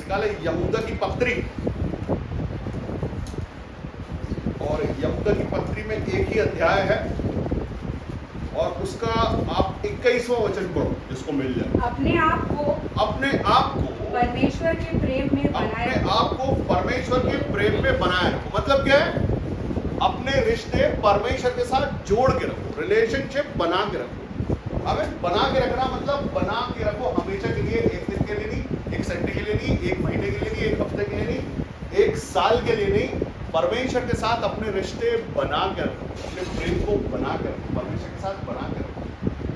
निकाले यहूदा की पत्री, और यहूदा की पत्री में एक ही अध्याय है और उसका आप 21वां वचन पढ़ो जिसको मिल जाए। अपने आप को परमेश्वर के प्रेम में बनाए अपने आप को परमेश्वर के प्रेम में बनाए रखो। मतलब क्या है? अपने रिश्ते परमेश्वर के साथ जोड़ के रखो, रिलेशनशिप बना के रखो। हमें बना के रखना मतलब बना के रखो हमेशा के लिए, एक दिन के लिए नहीं, एक संडे के लिए नहीं, एक महीने के लिए नहीं, एक हफ्ते के लिए नहीं, एक साल के लिए नहीं। परमेश्वर के साथ अपने रिश्ते बना के रखो, अपने प्रेम को बना के रखो, परमेश्वर के साथ बना के रखो।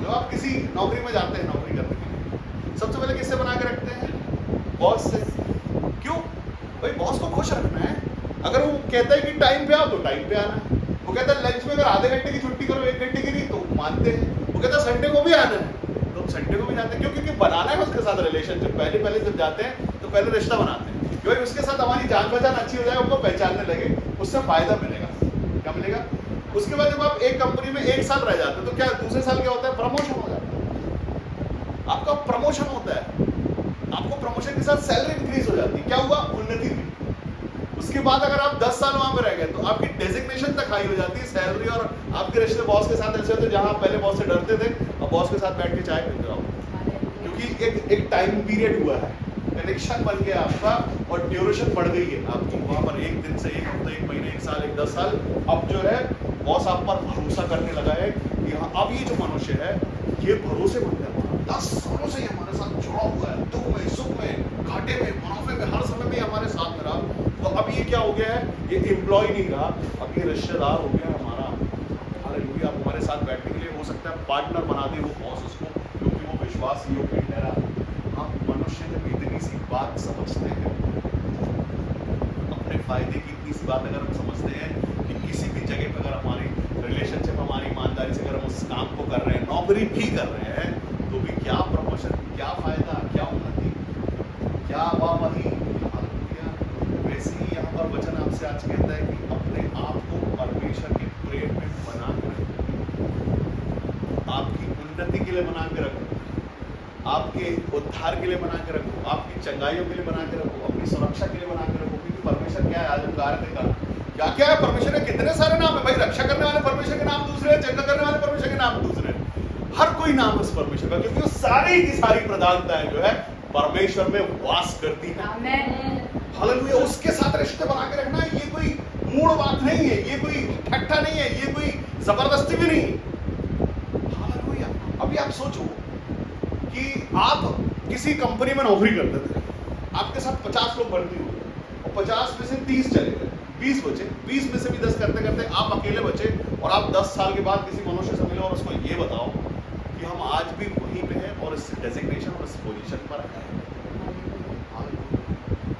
जब आप किसी नौकरी में जाते हैं नौकरी करने के लिए, सबसे पहले किससे बना के रखते हैं? बॉस से। क्यों भाई? बॉस को खुश रखना है। अगर वो कहता है कि टाइम पे आओ तो टाइम पे आना है। वो कहता है लंच में अगर आधे घंटे की छुट्टी करो, 1 घंटे की नहीं, तो मानते हैं। वो कहता है संडे को भी आना है, तो संडे को भी जाते हैं। क्यों? क्योंकि बनाना है उसके साथ रिलेशनशिप। पहले जब जाते हैं तो पहले रिश्ता बनाते हैं, क्योंकि उसके साथ हमारी जान पहचान अच्छी हो जाए, उनको पहचानने लगे, उससे फायदा मिलेगा। क्या मिलेगा? उसके बाद जब आप एक कंपनी में 1 साल रह जाते हैं तो क्या दूसरे साल क्या होता है? प्रमोशन हो जाता है, आपका प्रमोशन होता है। आपको प्रमोशन के साथ सैलरी इंक्रीज हो जाती है। क्या हुआ? उन्नति हुई। उसके बाद अगर आप 10 साल वहां पे रह गए तो आपकी डेजिग्नेशन तक हाई हो जाती है, सैलरी और आपके रिश्ते बॉस के साथ ऐसे होते हैं, जहां आप पहले बॉस से डरते थे अब बॉस के साथ बैठ के चाय पीते रहो, क्योंकि एक टाइम पीरियड हुआ है, कनेक्शन बन गया आपका और ड्यूरेशन बढ़ गई है आपकी वहां पर। 1 दिन से 1 हफ्ता, 1 महीने, 1 साल, 10 साल। अब जो है बॉस आप पर भरोसा करने लगा है कि हाँ, अब ये जो मनुष्य है ये भरोसेमंद है, 10 सालों से हमारे साथ जुड़ा हुआ है, दुख में, सुख में, घाटे में, मुनाफे में, हर समय में हमारे साथ में रहा। तो अब ये क्या हो गया है? ये एम्प्लॉय नहीं रहा, अब ये रिश्तेदार हो गया हमारा। हालेलुया। आप हमारे साथ बैठने के लिए हो सकता है पार्टनर बना दे वो बॉस उसको, क्योंकि वो विश्वास योग्य ठहरा। हम मनुष्य जब इतनी सी बात समझते हैं, अपने फायदे की इतनी सी बात अगर हम समझते हैं कि किसी भी जगह पर अगर हमारी रिलेशनशिप, हमारी ईमानदारी से अगर हम उस काम को कर रहे हैं, नौकरी भी कर रहे हैं, तो भी क्या प्रमोशन, क्या फायदा, क्या उन्नति, क्या वाहवाही। वैसे ही यहाँ पर वचन आपसे आज कहता है कि अपने आप को परमेश्वर के प्रेम में बना के रखो, आपकी उन्नति के लिए बना के रखो, आपके उद्धार के लिए बना के रखो, आपकी चंगाइयों के लिए बना के रखो, अपनी सुरक्षा के लिए बना के रखो। क्योंकि परमेश्वर क्या है? आज हम गा रहे थे क्या क्या है? परमेश्वर के कितने सारे नाम है भाई। रक्षा करने वाले परमेश्वर के नाम दूसरे हैं, चंगा करने वाले परमेश्वर के नाम दूसरे हैं। हर कोई नाम है उस परमेश्वर का, क्योंकि वो सारी की सारी प्रधानताएं जो है परमेश्वर में वास करती है। हालेलुया। उसके साथ रिश्ते बना के रखना, ये कोई मूड बात नहीं है, ये कोई ठट्ठा नहीं है, ये कोई जबरदस्ती भी नहीं है। हालेलुया। अभी आप सोचो कि आप किसी कंपनी में नौकरी करते थे, आपके साथ 50 लोग भर्ती हुए और 50 में से 30 चले गए, 20 बचे, 20 में से भी 10 करते करते आप अकेले बचे, और आप 10 साल के बाद किसी मनुष्य से मिले और उसको ये बताओ कि हम आज भी वहीं पे हैं और इस डेजिग्नेशन और इस पोजीशन पर हैं।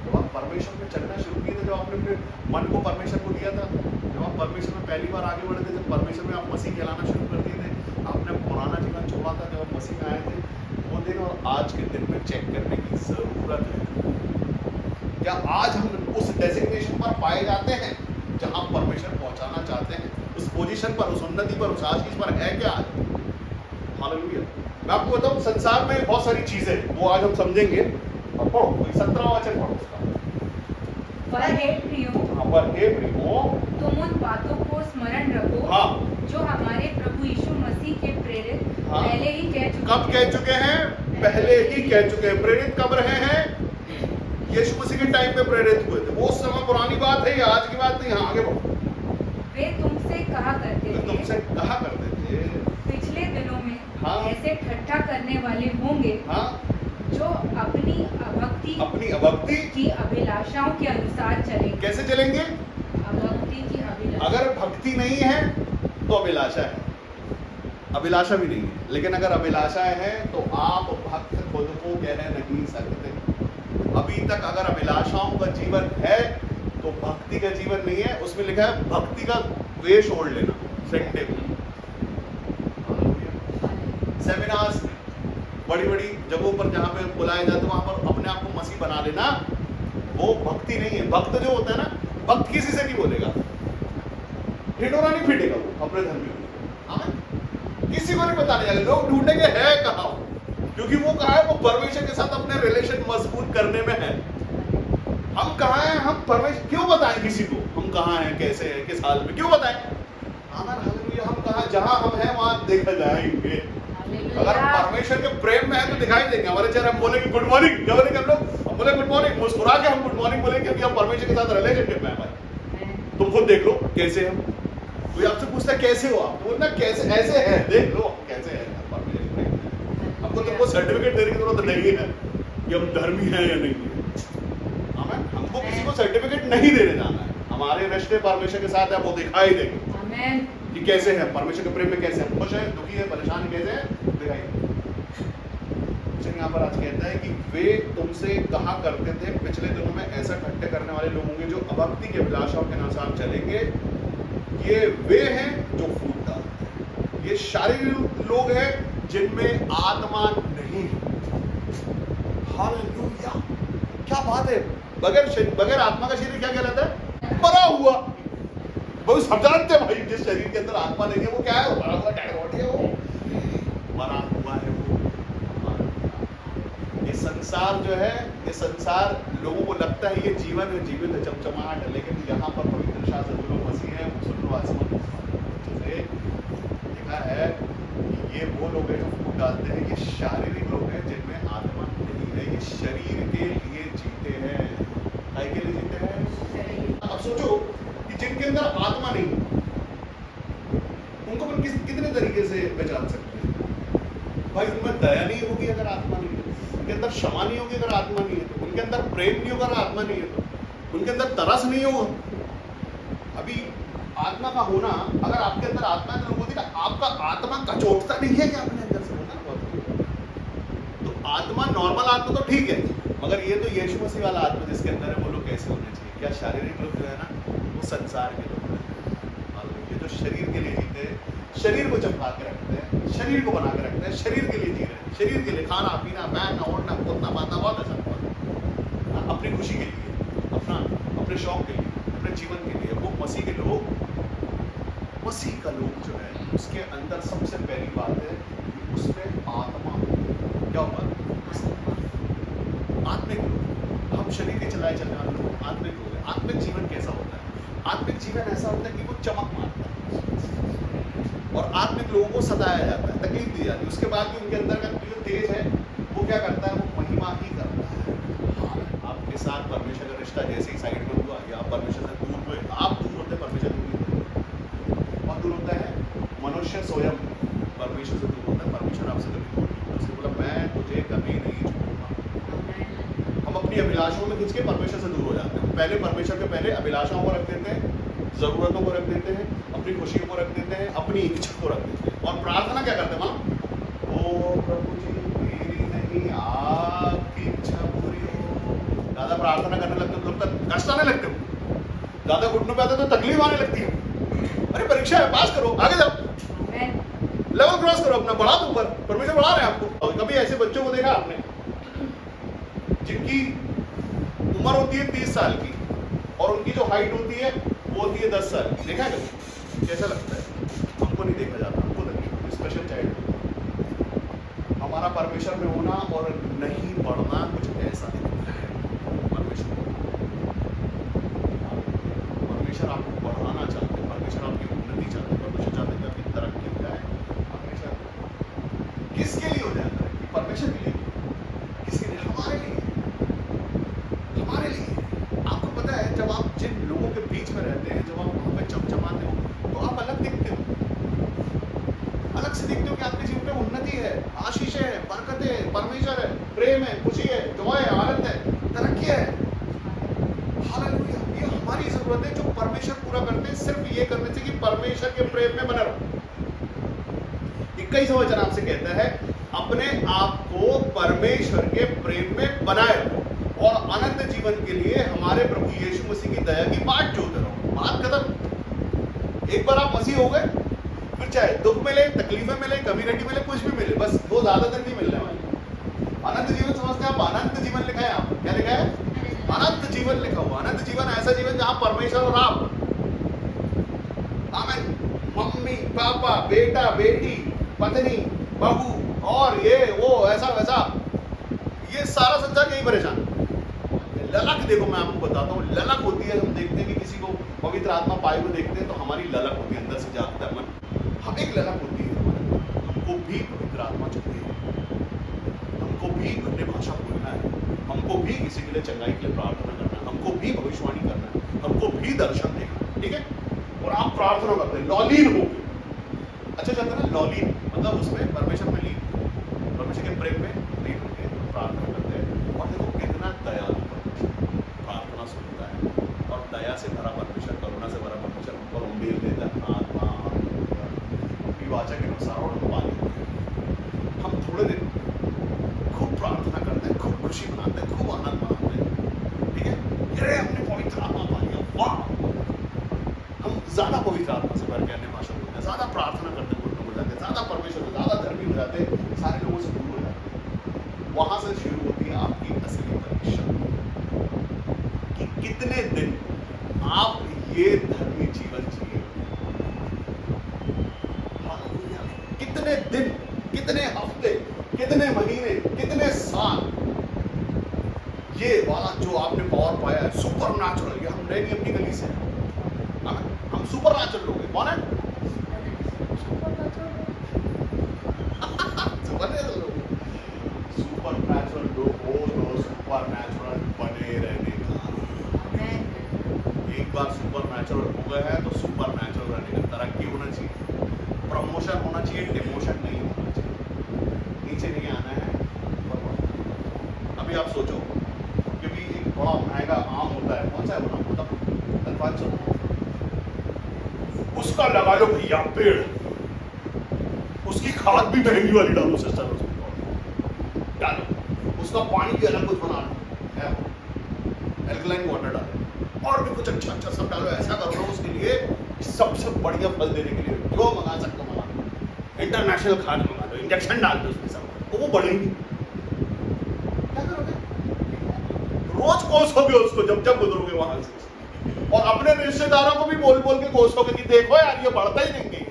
जब आप परमेश्वर में चलना शुरू किए थे, जब आपने अपने मन को परमेश्वर को दिया था, जब आप परमेश्वर में पहली बार आगे बढ़े थे, जब परमेश्वर में आप मसीह कहलाना शुरू कर दिए थे, आपने पुराना जीवन छोड़ा था, जब आप मसीह में आए थे, वो दिन और आज के दिन में चेक करने की जरूरत है। क्या आज हम उस डेजिग्नेशन पर पाए जाते हैं जहां परमेश्वर पहुंचाना चाहते हैं? उस पोजीशन पर, उस उन्नति पर, उस आशीष पर है क्या आज? हालेलुया। मैं आपको बताऊं, संसार में बहुत सारी चीजें वो आज हम समझेंगे। पढ़ो, कोई 17वां वचन पढ़ो उसका। पर हे प्रियो, तुम उन बातों को स्मरण रखो जो हमारे प्रभु यीशु मसीह के प्रेरित पहले ही कह चुके कब कह चुके हैं? पहले ही कह चुके हैं। प्रेरित कब रहे हैं? यीशु मसीह के टाइम पे प्रेरित हुए थे। वो उस समय पुरानी बात है, आज की बात नहीं। आगे बढ़ो। वे तुमसे कहा करते थे पिछले दिनों में ऐसे ठट्ठा करने वाले होंगे जो अपनी अभक्ति की अभिलाषाओं के अनुसार चलेंगे। कैसे चलेंगे? अभक्ति की अभिलाषा। अगर भक्ति नहीं है तो अभिलाषा है, अभिलाषा भी नहीं है। लेकिन अगर अभिलाषाएं हैं तो आप भक्त खुद को कह नहीं सकते। अभी तक अगर अभिलाषाओं का जीवन है तो भक्ति का जीवन नहीं है। उसमें लिखा है भक्ति का वेश ओढ़ लेना। संडे को सेमिनार्स में, बड़ी बड़ी जगहों पर जहां पे बुलाए जाते वहां पर अपने आप को मसीह बना लेना, वो भक्ति नहीं है। भक्त जो होता है ना, भक्त किसी से नहीं बोलेगा, ढिंढोरा नहीं पीटेगा वो अपने धर्म में, किसी को नहीं बताने जाएगा। लोग ढूंढेंगे है कहाँ, क्योंकि वो कहा है वो परमेश्वर के साथ अपने रिलेशन मजबूत करने में है। हम कहाँ हैं, हम परमेश्वर क्यों बताएं किसी को हम कहाँ हैं, कैसे हैं, किस हाल में, क्यों बताएं? आमन हालेलुया। हम कहाँ, जहाँ हम हैं वहाँ देखा जाएंगे। अगर हम परमेश्वर के प्रेम में हैं तो दिखाई देंगे हमारे चेहरे। हम बोलेंगे गुड मॉर्निंग, क्या बोलेंगे हम लोग? हम बोले गुड मॉर्निंग, मुस्कुरा के हम गुड मॉर्निंग बोलेंगे, क्योंकि हम परमेश्वर के साथ रिलेशनशिप में हैं भाई। तुम खुद देख लो कैसे हम। कोई आपसे पूछता है कैसे हो आप, तो बोलना कैसे, ऐसे है, देख लो कैसे है। हमको तुमको सर्टिफिकेट देने की जरूरत नहीं है कि हम धर्मी हैं या नहीं है। आमीन। हमको किसी को सर्टिफिकेट नहीं देने जाना है। हमारे रिश्ते परमेश्वर के साथ है, वो दिखाई देंगे आमीन कि कैसे हैं परमेश्वर के प्रेम में, कैसे हैं, खुश है, दुखी है, परेशान कैसे है, दिखाई देंगे। यहाँ पर आज कहता है कि वे तुमसे कहा करते थे पिछले दिनों में ऐसा ठट्ठे करने वाले लोग होंगे जो अभक्ति के अभिलाषाओं के अनुसार चलेंगे। ये वे हैं जो फूट डालते हैं। ये शारीरिक लोग हैं जिनमें आत्मा नहीं। हालेलुया, क्या बात है। बगैर आत्मा का शरीर क्या कहलाता है? मरा हुआ। बहुत सब जानते हैं भाई, जिस शरीर के अंदर आत्मा नहीं है वो क्या है? मरा हुआ, डेड बॉडी है, वो मरा हुआ है वो। ये संसार जो है, ये संसार लोगों को लगता है ये जीवन है, जीवित है, चमचमाहट है, लेकिन यहाँ पर पवित्र शास्त्र जो लोग मसीह है सुन लो आसमान से लिखा है कि ये वो लोग हैं जो फूट डालते हैं। ये शारीरिक लोग हैं जिनमें आत्मा नहीं है। ये शरीर के लिए जीते हैं। काय के लिए जीते हैं? अब सोचो कि जिनके अंदर आत्मा नहीं, उनको अपन कितने तरीके से पहचान सकते हैं? भाई उनमें दया नहीं होगी अगर आत्मा नहीं है, उनके अंदर क्षमा नहीं होगी अगर आत्मा नहीं है तो, उनके अंदर प्रेम नहीं होगा अगर आत्मा नहीं है तो, उनके अंदर तरस नहीं होगा। अभी आत्मा का होना, अगर आपके अंदर आत्मा है तो होती ना, आपका आत्मा कचोटता नहीं है कि अपने अंदर से होता ना। तो आत्मा, नॉर्मल आत्मा तो ठीक है, मगर ये तो यीशु मसीह वाला आत्मा जिसके अंदर है वो लोग कैसे होने चाहिए? क्या शारीरिक लोग जो है ना वो संसार के लोग हैं, ये जो शरीर के लिए जीते हैं, शरीर को चमका के रखते हैं, शरीर को बना के रखते हैं, शरीर के लिए जी रहे हैं, शरीर के लिए खाना पीना, पहनना ओढ़ना, कूदना बातना, बहुत ऐसा अपनी खुशी के लिए, अपने शौक के लिए, अपने जीवन के लिए। वो मसीह के लोग, मसीह का लोग जो है उसके अंदर सबसे पहली बात है उसमें आत्मा। क्या होगा? आत्मिक लोग। हम शरीर के चलाए चलने वाले लोग आत्मिक लोग हैं। आत्मिक जीवन कैसा होता है? आत्मिक जीवन ऐसा होता है कि वो चमक मारता है और आत्मिक लोगों को सताया जाता है, तकलीफ दी जाती है। उसके बाद भी उनके अंदर का जो तेज है वो क्या करता है? वो महिमा ही करता है। आपके साथ परमेश्वर का रिश्ता जैसे ही साइड में हुआ या आप परमेश्वर से दूर हुए, आप दूर होते, परमेश्वर दूर होते। और दूर होता है मनुष्य स्वयं परमेश्वर से दूर होता है। परमेश्वर आपसे कभी दूर नहीं होता। उसने बोला मैं तुझे कभी नहीं छोड़ूंगा। हम अपनी अभिलाषाओं में खिंच के परमेश्वर से दूर हो जाते हैं। पहले परमेश्वर के पहले अभिलाषाओं को रख देते हैं, जरूरतों को रख देते हैं, अपनी खुशियों को रख देते हैं, अपनी इच्छा को रख देते हैं। और प्रार्थना क्या करते हैं? मानो ओ प्रभु जी मेरी नहीं आपकी इच्छा पूरी हो। ज्यादा प्रार्थना करने लगते हो लोग तो कष्ट आने लगते हो, ज्यादा घुटनों पे आते तो तकलीफ आने लगती है। अरे परीक्षा है, पास करो, आगे जाओ, लेवल क्रॉस करो अपना, बढ़ा दो ऊपर, परमेश्वर बढ़ा रहे हैं आपको। और कभी ऐसे बच्चों को देखा आपने जिनकी उम्र होती है 30 साल की और उनकी जो हाइट होती है वो होती है 10 साल की? देखा है कभी? कैसा लगता है? हमको नहीं देखा जाता, हमको तकलीफ, स्पेशल चाइल्ड। हमारा परमेश्वर में होना और नहीं बढ़ना कुछ ऐसा नहीं है। परमेश्वर आपको बढ़ाना चाहते हैं, परमेश्वर आपकी उन्नति चाहते हैं, परमेश्वर चाहते हैं कि आपकी तरक्की हो जाए। परमेश्वर किसके लिए हो जाता है? परमेश्वर के लिए, किसके लिए? हमारे लिए, हमारे लिए। आपको पता है जब आप जिन लोगों के बीच में रहते हैं, जब आप वहां पे चमचमाते हो तो आप अलग दिखते हो, अलग से दिखते हो कि आपके जीवन में उन्नति है, आशीष है, बरकत है, परमेश्वर है, प्रेम है, खुशी है, जॉय है, आनंद है, तरक्की है। हालेलुया। ये हमारी जरूरत है जो परमेश्वर पूरा करते हैं। सिर्फ ये करने से कि परमेश्वर के प्रेम में बना रहो। 21वां वचन आपसे कहता है अपने आप को परमेश्वर के प्रेम में बनाए रखो और अनंत जीवन के लिए हमारे प्रभु यीशु मसीह की दया की बाट जोते रहो। बात खत्म। एक बार आप मसीह हो गए, फिर चाहे दुख मिले, तकलीफें मिले, कम्युनिटी मिले, कुछ भी मिले, बस वो ज्यादा दिन नहीं मिलने वाले। अनंत जीवन समझते हैं आप? अनंत जीवन लिखा है यहाँ पर। क्या लिखा है? अनंत जीवन लिखा हुआ। अनंत जीवन ऐसा जीवन जहां परमेश्वर और आप, आमीन, मम्मी पापा, बेटा बेटी, पत्नी बहू और ये वो ऐसा वैसा, ये सारा संसार यही परेशान। ललक देखो, मैं आपको बताता हूँ, ललक होती है, हम देखते हैं कि किसी को पवित्र आत्मा पाए हुए देखते हैं तो हमारी ललक होती है, अंदर से जागता है मन, हम एक ललक होती है हमारे, हमको भी पवित्र आत्मा चाहिए, हमको भी अन्य भाषा बोलना है, हमको भी किसी के लिए चंगाई के लिए प्रार्थना करना है, हमको भी भविष्यवाणी करना है, हमको भी दर्शन देखना है, ठीक है। और आप प्रार्थना करते हैं, लॉलीन हो गए, अच्छा चलता है ना, लॉलीन मतलब उसमें परमेश्वर में लीन, परमेश्वर के प्रेम में लीन होते हैं, प्रार्थना करते हैं। और देखो कितना दयालु परमेश्वर, प्रार्थना सुनता है और दया से भरा परमेश्वर, करुणा से भरा परमेश्वर ऊपर उंडेल देता है, आत्मा विवाचा के अनुसार और पा लेते हैं। हम थोड़े दिन खूब प्रार्थना करते हैं, खूब खुशी मनाते हैं, खूब आनंद मनाते हैं, ठीक है, अरे हमने पवित्र आत्मा पा लिया, वाह, हम ज्यादा पवित्र आत्मा से भर के अन्य भाषा बोलते हैं, ज्यादा प्रार्थना करते हैं, हो जाते हैं, ज्यादा परमेश्वर से ज्यादा धर्मी हो जाते हैं, सारे लोगों से दूर हो जाते हैं। वहां से शुरू होती है आपकी असली परीक्षा कि कितने दिन आप ये धर्मी जीवन जिए, कितने दिन, कितने हफ्ते, कितने महीने, कितने साल ये वाला जो आपने पावर पाया है, सुपर नेचुरल, ये हम नहीं अपनी गली से, हम सुपर नेचुरल लोग हैं, कौन है? सुपर नेचुरल लोग हो तो सुपर नेचुरल बने रहने का, एक बार सुपर नेचुरल हो गए हैं तो सुपर नेचुरल रहने का, तरक्की होना चाहिए, प्रमोशन होना चाहिए, डिमोशन नहीं होना चाहिए, नीचे नहीं आना है। अभी आप सोचो कि भी एक बड़ा महंगा आम होता है, कौन सा है वो मतलब 500, उसका लगा लो भैया पेड़, उसकी खाद भी महंगी वाली डालो सिस्टर, उसमें डालो, उसका पानी भी अलग कुछ बना लो, एल्कलाइन वाटर डालो, और भी कुछ अच्छा अच्छा सब डालो, ऐसा करो ना उसके लिए सबसे बढ़िया फल देने के लिए जो मंगा सकते हो मंगा लो, इंटरनेशनल खाद मंगा लो, इंजेक्शन डाल दो उसमें सब, तो वो बढ़ेगी। क्या करोगे? रोज कोसोगे उसको जब जब गुजरोगे वहां से, और अपने रिश्तेदारों को भी बोल बोल के कोसोगे कि देखो यार ये बढ़ता ही नहीं है,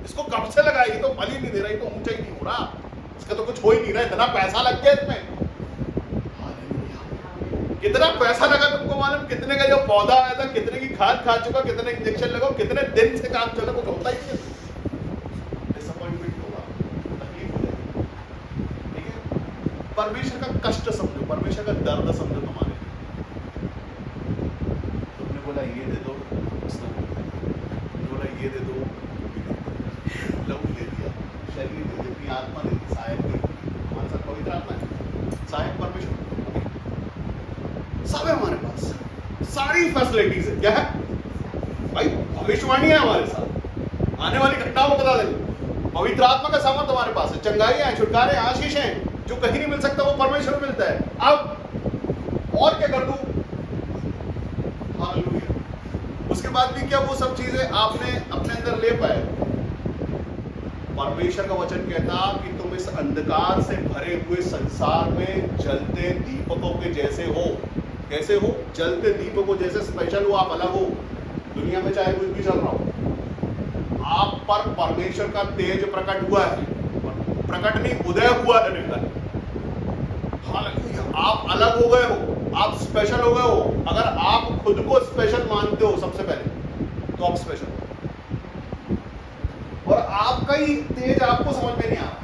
इसको कब से लगाई, तो फल ही नहीं दे रहा, तो ऊंचा ही नहीं हो रहा, इसका तो कुछ हो ही नहीं रहा, इतना पैसा लग गया इसमें, कितना पैसा लगा तुमको मालूम, कितने का जो पौधा आया था, कितने की खाद खा चुका, कितने इंजेक्शन लगा, कितने दिन से काम चला, कुछ होता ही नहीं है, डिसअपॉइंटमेंट होगा, तकलीफ हो जाएगी, ठीक है। परमेश्वर का कष्ट समझो, परमेश्वर का दर्द समझो तुम्हारे, तुमने बोला ये दे दो, तुमने बोला ये दे दो, लहू दे दिया, शरीर दे दी, अपनी आत्मा दे दी, सहायक दे दी, हमारे साथ पवित्र आत्मा है, सहायक परमेश्वर सब है हमारे पास, सारी फैसिलिटीज है, क्या है भाई, भविष्यवाणी है हमारे साथ, आने वाली घटनाओं को बता देंगे, पवित्र आत्मा का सामर्थ हमारे पास है, चंगाई है, छुटकारे, आशीष हैं, जो कहीं नहीं मिल सकता वो परमेश्वर मिलता है। अब और क्या कर दूं, हालेलुया, उसके बाद भी क्या वो सब चीजें आपने अपने अंदर ले पाए, परमेश्वर का वचन कहता कि तुम इस अंधकार से भरे हुए संसार में जलते दीपकों के जैसे हो, कैसे हो, जलते दीपकों जैसे स्पेशल हो, आप अलग हो, दुनिया में चाहे कुछ भी चल रहा हो, आप पर परमेश्वर का तेज प्रकट हुआ है, प्रकट नहीं उदय हुआ है निकल, हालांकि आप अलग हो गए हो, आप स्पेशल हो गए हो, अगर आप खुद को स्पेशल मानते हो सबसे पहले तो आप स्पेशल हो, और आपका ही तेज आपको समझ में नहीं आ रहा,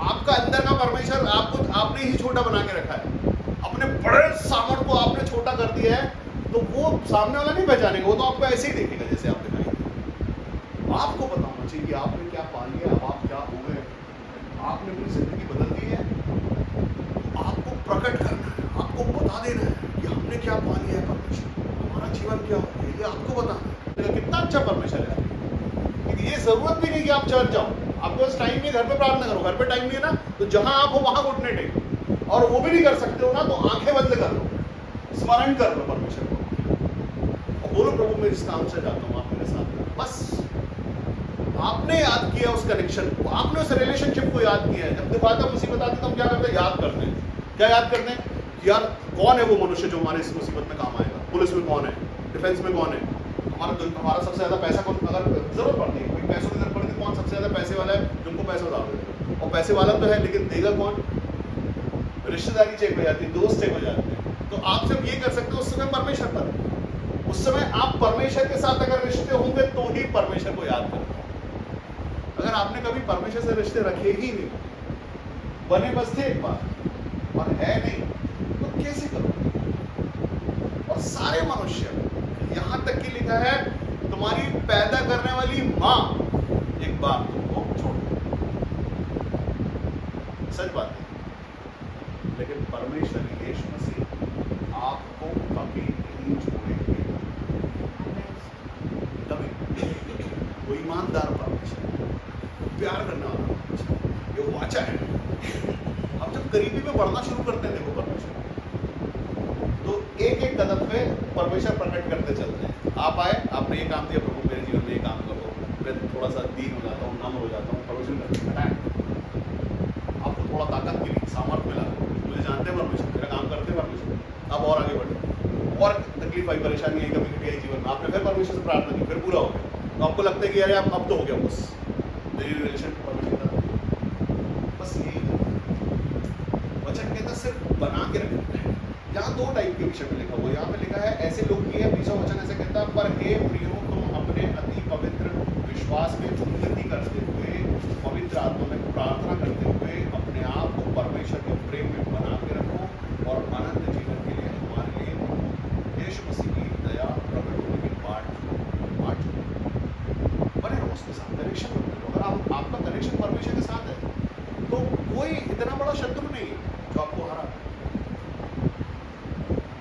आपका अंदर का परमेश्वर आपको आपने ही छोटा बना के रखा है, अपने बड़े सामर्थ को आपने छोटा कर दिया है, तो वो सामने वाला नहीं पहचानेगा, वो तो आपको ऐसे ही देखेगा जैसे आप दिखाएंगे। आपको पता होना चाहिए कि आपने क्या पा लिया, अब आप क्या हो गए, आपने अपनी जिंदगी बदल दी है, आपको प्रकट करना है, आपको बता देना है कि हमने क्या पा लिया है, परमेश्वर हमारा जीवन क्या हो गया, ये आपको बताना है, कितना अच्छा परमेश्वर है। ये जरूरत भी नहीं कि आप चर्च जाओ, आपको बस टाइम नहीं, घर पे प्रार्थना करो, घर पे टाइम नहीं है ना, तो जहां आप हो वहां घुटने टेको, और वो भी नहीं कर सकते हो ना, तो आंखें बंद कर लो, स्मरण कर लो परमेश्वर को, और बोलो प्रभु मैं इस काम से जाता हूँ, आप मेरे साथ, बस आपने याद किया उस कनेक्शन को, आपने उस रिलेशनशिप को याद किया है। जब दिखाता मुसीबत आती तो हम क्या करते हैं, याद करते हैं, क्या याद करते हैं कि यार कौन है वो मनुष्य जो हमारे इस मुसीबत में काम आएगा, पुलिस में कौन है, डिफेंस में कौन है, हमारा सबसे ज्यादा पैसा कौन, अगर जरूरत पड़ती है, कोई पैसों की जरूरत पड़ती है, कौन सबसे ज्यादा पैसे वाला है, जिनको पैसा उधार देगा, और पैसे वाला तो है लेकिन देगा कौन, रिश्तेदारी चेक हो जाती है, दोस्त चेक हो जाते हैं, तो आप सिर्फ ये कर सकते हो उस समय परमेश्वर पर, उस समय आप परमेश्वर के साथ अगर रिश्ते होंगे तो ही परमेश्वर को याद करोगे। अगर आपने कभी परमेश्वर से रिश्ते रखे ही नहीं, बने बस थे एक बार और है नहीं, तो कैसे करोगे? और सारे मनुष्य, यहां तक कि लिखा है तुम्हारी पैदा करने वाली मां एक बार तुमको छोड़ देगी। सच बात है। लेकिन परमेश्वर यीशु मसीह आपको कभी नहीं छोड़ेंगे, कभी। वो ईमानदार परमेश्वर, प्यार करने वाला परमेश्वर, ये वाचा है। अब जब करीबी में बढ़ना शुरू करते हैं, देखो परमेश्वर तो एक एक कदम पे परमेश्वर प्रकट करते चलते हैं। आप आए, आपने ये काम दिया, प्रभु मेरे जीवन में ये काम करो, मैं थोड़ा सा दीन हो जाता हूँ, नम्र हो जाता हूँ, परमेश्वर करते हटाए। आपको थोड़ा ताकत मिली, सामर्थ मिला, मुझे जानते हैं परमेश्वर, मेरा काम करते हैं परमेश्वर, अब और आगे बढ़े। और तकलीफ आई, परेशानी आई, कभी कभी आई जीवन में, आपने फिर परमेश्वर से प्रार्थना की, फिर पूरा हो गया, तो आपको लगता है कि यार अब तो हो गया, बस मेरी रिलेशन परमेश्वर का, बस यही वचन कहता सिर्फ बना के रखना है। यहाँ दो टाइप के विषय में लिखा हुआ है। यहाँ पे लिखा है ऐसे लोग की है, बीसवां वचन ऐसे कहता है, पर हे प्रियो तुम अपने अति पवित्र विश्वास में उन्नति करते हुए, पवित्र आत्मा में प्रार्थना करते हुए अपने आप को परमेश्वर के प्रेम में बना के रखो और अनंत जीवन के लिए हमारे लिए यीशु मसीह की दया प्रकट होने की बाट बने रहो, उसके साथ कनेक्शन बनते रहो। अगर आपका कनेक्शन परमेश्वर के साथ है तो कोई इतना बड़ा शत्रु नहीं है जो आपको हरा।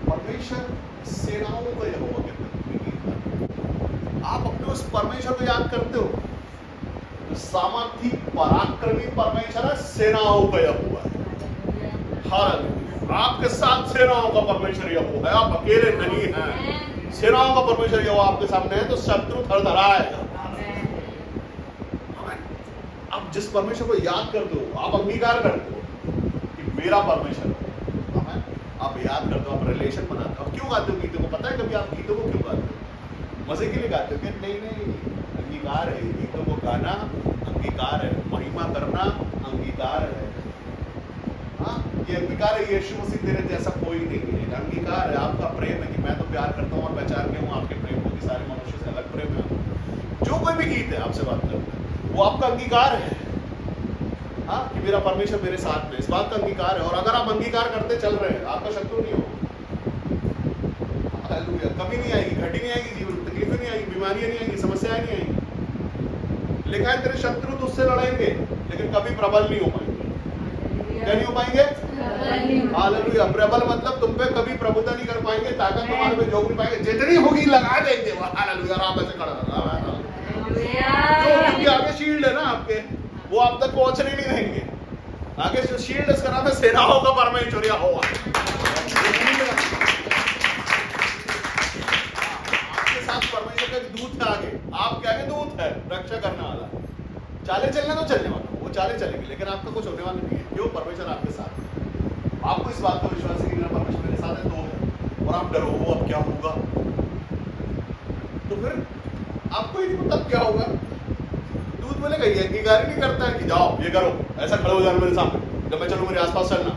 परमेश्वर सेनाओं का यहोवा कहते हैं। आप अपने उस परमेश्वर को याद करते हो, तो सामर्थी पराक्रमी परमेश्वर है, सेनाओं का यहोवा है। हालेलुया। आपके साथ सेनाओं का परमेश्वर यहोवा है, आप अकेले नहीं हैं। सेनाओं का परमेश्वर यहोवा आपके सामने है तो शत्रु थरथराएगा। आप जिस परमेश्वर को याद करते हो, आप अंगीकार करते हो कि मेरा परमेश्वर है, आप याद करते हो, आप रिलेशन बनाते हो। अब क्यों गाते हो गीतों को? पता है कभी आप गीतों को क्यों गाते हो? मजे के लिए गाते हो? कि नहीं, अंगीकार है, गीतों को गाना अंगीकार है, महिमा करना अंगीकार है। हाँ, ये अंगीकार है, यीशु मसीह तेरे जैसा कोई नहीं है। अंगीकार है, आपका प्रेम है कि मैं तो प्यार करता हूँ और पहचान के हूँ आपके प्रेम को कि सारे मनुष्य से अलग प्रेम है। जो कोई भी गीत है आपसे बात करता है वो आपका अंगीकार है। हाँ, कि मेरा परमेश्वर मेरे साथ में, इस बात का अंगीकार है। और अगर आप अंगीकार करते चल रहे हैं, आपका शत्रु नहीं होगा। हालेलुया। कभी नहीं आएगी, घटी नहीं आएगी जीवन में, तकलीफें नहीं आएगी, बीमारियां नहीं आएगी, समस्याएं नहीं आएगी। लिखा है तेरे शत्रु तुझसे लड़ेंगे लेकिन कभी प्रबल नहीं हो पाएंगे। क्या नहीं हो पाएंगे? हालेलुया। प्रबल मतलब तुम पे कभी प्रभुता नहीं कर पाएंगे, ताकत तुम्हारे पे झोंक नहीं पाएंगे, जितनी होगी लगा देंगे। हालेलुया। आप ऐसे खड़ा रहना, क्योंकि आगे शील्ड है ना आपके, वो आप तक पहुंचने नहीं देंगे। आगे जो शील्ड इसका नाम है सेनाओं का परमेश्वर यहोवा। आपके साथ परमेश्वर का दूत है आगे, आप क्या है? दूत है, रक्षा करने वाला। चाले चलने तो चलने वाला, वो चाले चलेंगे, लेकिन आपका कुछ होने वाला नहीं है। क्यों? परमेश्वर आपके साथ है। आपको इस बात का विश्वास है कि मेरा परमेश्वर मेरे साथ है तो है, और आप डरो हो अब क्या होगा, तो फिर आपको ही नहीं तब क्या होगा। दूध बोलेगा ये अंगीकार ही नहीं करता है कि जाओ ये करो, ऐसा खड़े हो जाना मेरे सामने, जब मैं चलूं मेरे आसपास चलना।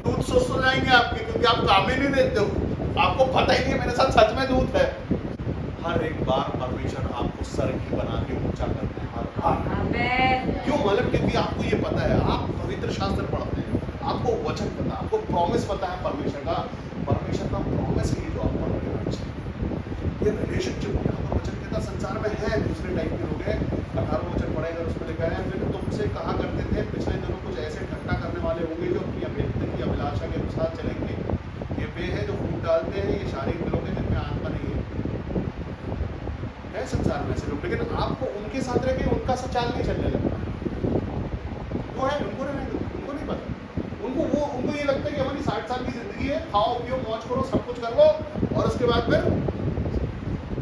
दूध सोच जाएंगे आपके, क्योंकि आप काम ही नहीं देते हो, आपको पता ही नहीं मेरे साथ सच में दूध है। हर एक बार परमेश्वर आपको सर की बना के ऊंचा करते हैं, हर बार। क्यों? मतलब क्योंकि आपको ये पता है, आप पवित्र शास्त्र पढ़ते हैं, आपको वचन पता, आपको प्रॉमिस पता है परमेश्वर का प्रॉमिस है जो आप पढ़ रहे हो। ये रिलेशनशिप वचन कहता संसार में है दूसरे टाइप के लोग हैं। 18 वचन पढ़ेगा उसमें लिखा है, फिर तुमसे कहा करते थे पिछले दिनों कुछ ऐसे ठट्ठा करने वाले होंगे जो अपनी अभ्यंतर की अभिलाषा के अनुसार चलेंगे। ये वे हैं जो फूट डालते हैं, ये शारीरिक दिलों के जिनमें आत्मा नहीं है संसार में ऐसे लोग, लेकिन आपको उनके साथ रह के उनका सा चाल नहीं चलने लगता। वो है, उनको नहीं पता, उनको ये लगता है कि हमारी 60 साल की जिंदगी है, खाओ पियो मौज करो सब कुछ कर लो और उसके बाद फिर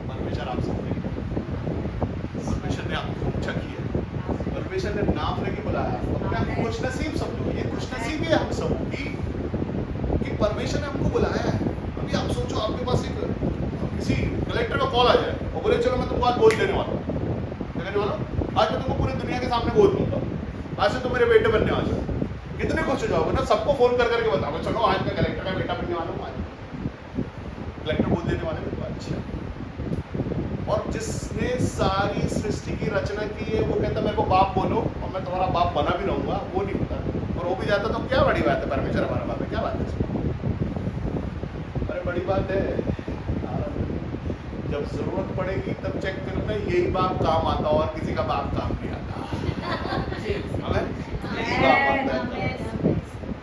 परमेश्वर आपसे परमेश्वर ने आपको ऊंचा किया, परमेश्वर ने नाम लेके बुलाया, अपने आप को खुशनसीब समझो। ये खुशनसीबी है हम सब की कि परमेश्वर ने हमको बुलाया है। अभी आप सोचो आपके पास एक किसी कलेक्टर का कॉल आ जाए और बोले चलो मैं तुमको आज गोद देने वाला हूँ, क्या कहने वाला हूँ? आज मैं तुमको पूरी दुनिया के सामने गोद दूंगा, आज से तुम मेरे बेटे बनने वाले हो। कितने खुश हो जाओगे ना, सबको फोन कर करके बताओगे चलो आज मैं कलेक्टर का बेटा बनने वाला हूँ आज। कलेक्टर बोल देने वाले को अच्छा। और जिसने सारी सृष्टि की रचना की है वो कहता मेरे को बाप बोलो और मैं तुम्हारा बाप बना भी रहूंगा, वो नहीं होता। और वो भी जाता तो क्या बड़ी बात है, परमेश्वर हमारा बाप है, क्या बात है? अरे बड़ी बात है, जब जरूरत पड़ेगी तब चेक करना यही बाप काम आता और किसी का बाप काम नहीं आता।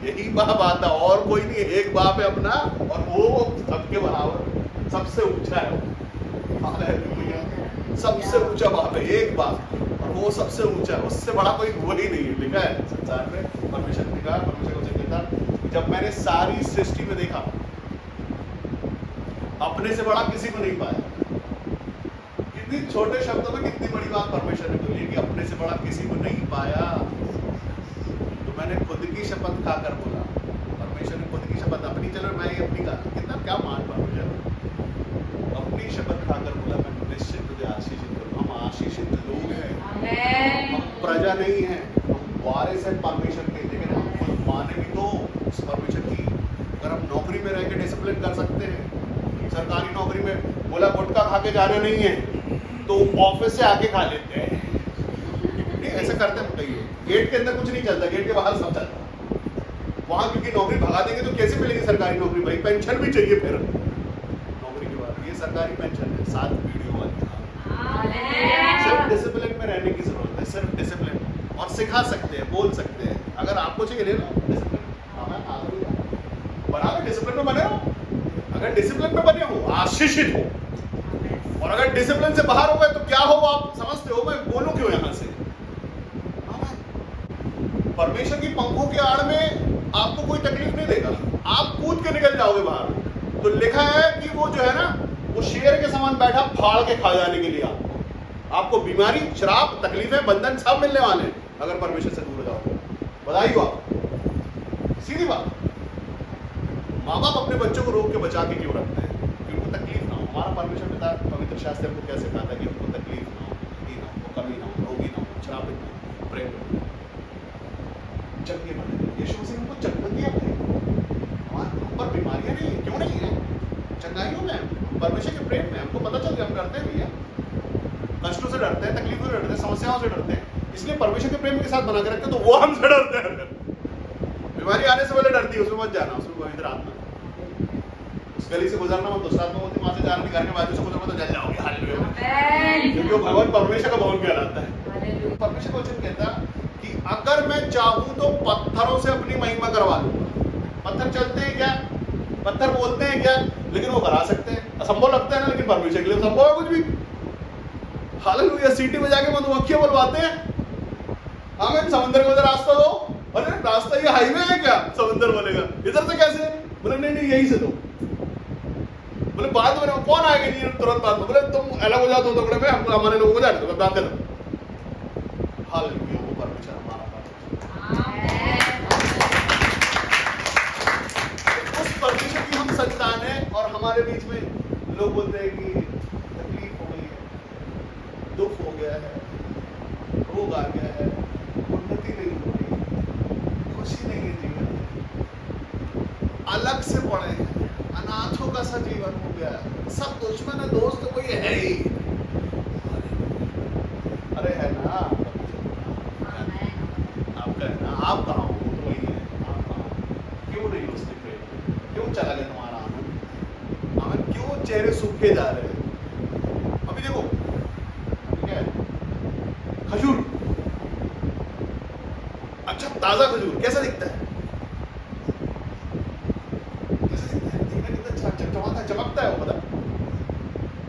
यही बाप आता और कोई नहीं, एक बाप है अपना और वो सबके बराबर सबसे ऊंचा है। हालेलुया, सबसे ऊंचा बाप है, एक बाप, और वो सबसे ऊंचा है, उससे बड़ा कोई वो ही नहीं है। लिखा है संसार में, परमेश्वर ने कहा, परमेश्वर को कहता जब मैंने सारी सृष्टि में देखा अपने से बड़ा किसी को नहीं पाया। कितनी छोटे शब्दों में कितनी बड़ी बात परमेश्वर ने बोली कि अपने से बड़ा किसी को नहीं पाया। तो मैंने खुद की शपथ खाकर बोला, परमेश्वर ने खुद की शपथ अपनी, चलो मैं ये अपनी कहा, कितना क्या मान परमेश्वर, अपनी शपथ खाकर बोला मैं निश्चित तुझे आशीषित करूंगा। हम आशीषित लोग हैं, हम प्रजा नहीं है, हम वारिस हैं परमेश्वर के, लेकिन हम खुद माने भी तो उस परमेश्वर की। अगर हम नौकरी में रह के डिसिप्लिन कर सकते हैं, सरकारी नौकरी में बोला गुटखा खा के जाना नहीं है तो ऑफिस से आके खा लेते हैं, नहीं ऐसे करते हैं कई लोग। गेट के अंदर कुछ नहीं चलता, गेट के बाहर सब चलता। वहां क्योंकि नौकरी भगा देंगे तो कैसे मिलेगी सरकारी नौकरी? भाई पेंशन भी चाहिए फिर नौकरी के बाद। ये सरकारी पेंशन है 7 पीढ़ियों वाली। सिर्फ डिसिप्लिन में रहने की जरूरत है, सिर्फ डिसिप्लिन, और सिखा सकते हैं, बोल सकते हैं। अगर आपको चाहिए ले लो डिसिप्लिन, बराबर डिसिप्लिन में बने हो। अगर डिसिप्लिन में बने हो आशीषित हो, और अगर डिसिप्लिन से बाहर हो गए तो क्या हो आप समझते हो? मैं बोलूं क्यों यहां से? परमेश्वर की पंखों के आड़ में आपको कोई तकलीफ नहीं देगा, आप कूद के निकल जाओगे बाहर। तो लिखा है कि वो जो है ना, वो शेर के समान बैठा फाड़ के खा जाने के लिए आपको बीमारी, श्राप, तकलीफें, बंधन सब मिलने वाले हैं अगर परमेश्वर से दूर जाओगे। बताइए आप, सीधी बात। माँ बाप अपने बच्चों को रोक के बचा के क्यों रखते हैं? कि उनको तकलीफ ना हो। हमारा परमेश्वर पिता पवित्र शास्त्र को कैसे कहता है कि उनको तकलीफ ना हो, कमी ना हो, रोगी ना हो, श्रापित ना हो, प्रेम ना हो, चंगे बने। यीशु मसीह हमको चंगा दिया है, हमारे ऊपर बीमारियां नहीं है, क्यों नहीं है? चंगाइयों में, परमेश्वर के प्रेम में हमको पता चल गया। हम डरते हैं भैया, कष्टों से डरते हैं, तकलीफों से डरते हैं, समस्याओं से डरते हैं, इसलिए परमेश्वर के प्रेम के साथ बना के रखते हैं, तो वो हमसे डरते हैं। बीमारी आने से पहले डरती है, उसमें मत जाना, उसमें पवित्र आत्मा, उस गली से गुजरना मत। दूसरा आत्मा बोलती वहां से जाना नहीं, घर के बाजू से गुजरना तो जल जाओगे। हालेलुया, क्योंकि वो भगवान परमेश्वर का भवन कहलाता है। परमेश्वर का वचन कहता कि अगर मैं चाहूं तो पत्थरों से अपनी महिमा करवा लूंगा। पत्थर चलते हैं क्या? पत्थर बोलते हैं क्या? लेकिन वो करा सकते हैं। असंभव लगता है ना, लेकिन परमेश्वर के लिए संभव है कुछ भी। हालेलुया, सीटी बजा के मधुमक्खियां बुलवाते हैं, हमें समुद्र का रास्ता दो। अरे रास्ता ये हाईवे है क्या? समुद्र बोलेगा इधर से कैसे? बोले नहीं नहीं यही से दो। बोले बाद में कौन आएगा? नहीं तुरंत बाद में। बोले तुम अलग हो जाओ दो टुकड़े में, हमको हमारे लोगों को जाने दो, बात करो। हालेलुया, वो परमेश्वर हमारा उस परमेश्वर की हम संतान है। और हमारे बीच में लोग बोलते हैं कि तकलीफ हो गई है, दुख हो गया है, रोग आ गया है, उन्नति नहीं हो रही, खुशी नहीं है जीवन में, अलग से पड़े हैं, अनाथों का सा जीवन हो गया है, सब दुश्मन है, दोस्त कोई है ही। अरे है ना, आपका है ना, आप कहाँ हो? तो वही है, आप कहाँ? क्यों नहीं उसके प्रेम? क्यों चला गया तुम्हारा आनंद? आनंद क्यों चेहरे सूखे जा रहे हैं? अभी देखो क्या है, खजूर, अच्छा ताजा खजूर कैसा दिखता है? कैसा दिखता है? देखना कितना चमचमाता, चमकता है वो, पता।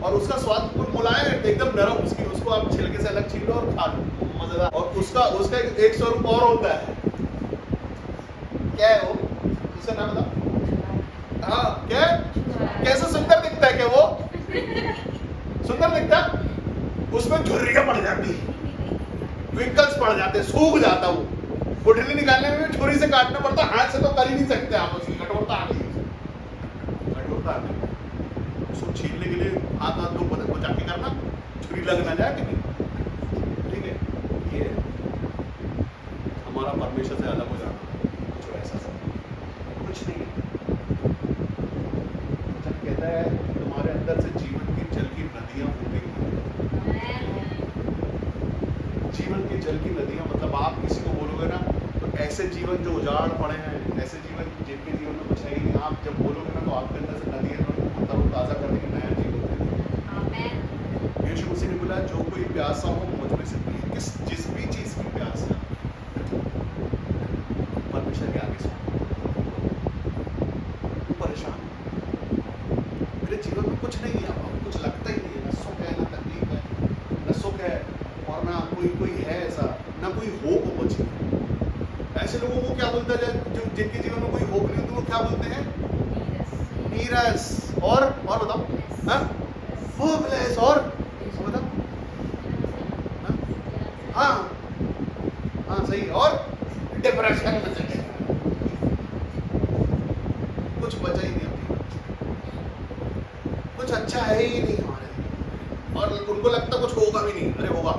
और उसका स्वाद बिल्कुल मुलायम है, एकदम नरम। उसको आप छिलके से अलग छील लो और खा लो, मजेदार। और उसका एक स्वरूप और होता है, क्या है वो? उसका नाम बता। हाँ, क्या कैसे सुंदर दिखता है? क्या वो सुंदर दिखता? उसमें झुर्रियां पड़ जाती, विंकल्स पड़ जाते, सूख जाता वो। गुठली निकालने में छुरी से काटना पड़ता, हाथ से तो कर ही नहीं सकते आप। उसकी कठोरता आ गई, कठोरता आ गई। उसको छीलने के लिए हाथ हाथ लोग बचा के करना, छुरी लग ना जाए कि नहीं। ठीक है, ये हमारा परमेश्वर से अलग हो जाना कुछ ऐसा सब कुछ नहीं है। जब कहता है जल की नदियां, मतलब आप किसी को बोलोगे ना तो ऐसे जीवन जो उजाड़ पड़े हैं, ऐसे जीवन जिनके जीवन में कुछ है ही नहीं, आप जब बोलोगे ना तो आपके अंदर से नदियां तरोताजा करने की नया जीवन देगी। यीशु मसीह ने बोला जो कोई प्यासा हो मुझ में से पिए। जिस भी चीज की प्यास है परमेश्वर के आगे परेशान, मेरे जीवन में कुछ नहीं है, अब कुछ लगता ही नहीं है, ना सुख है, ना तकलीफ है, ना सुख है और ना कोई है ऐसा, ना कोई होप बची। ऐसे लोगों को क्या बोलता है जो जिनके जीवन में कोई होप नहीं होती, वो क्या बोलते हैं? नीरस। और बताओ, होपलेस। और बताओ, हाँ सही। और डिप्रेशन में चले, कुछ बचा ही नहीं अपनी, कुछ अच्छा है ही नहीं हमारे, और उनको लगता कुछ होगा भी नहीं। अरे होगा,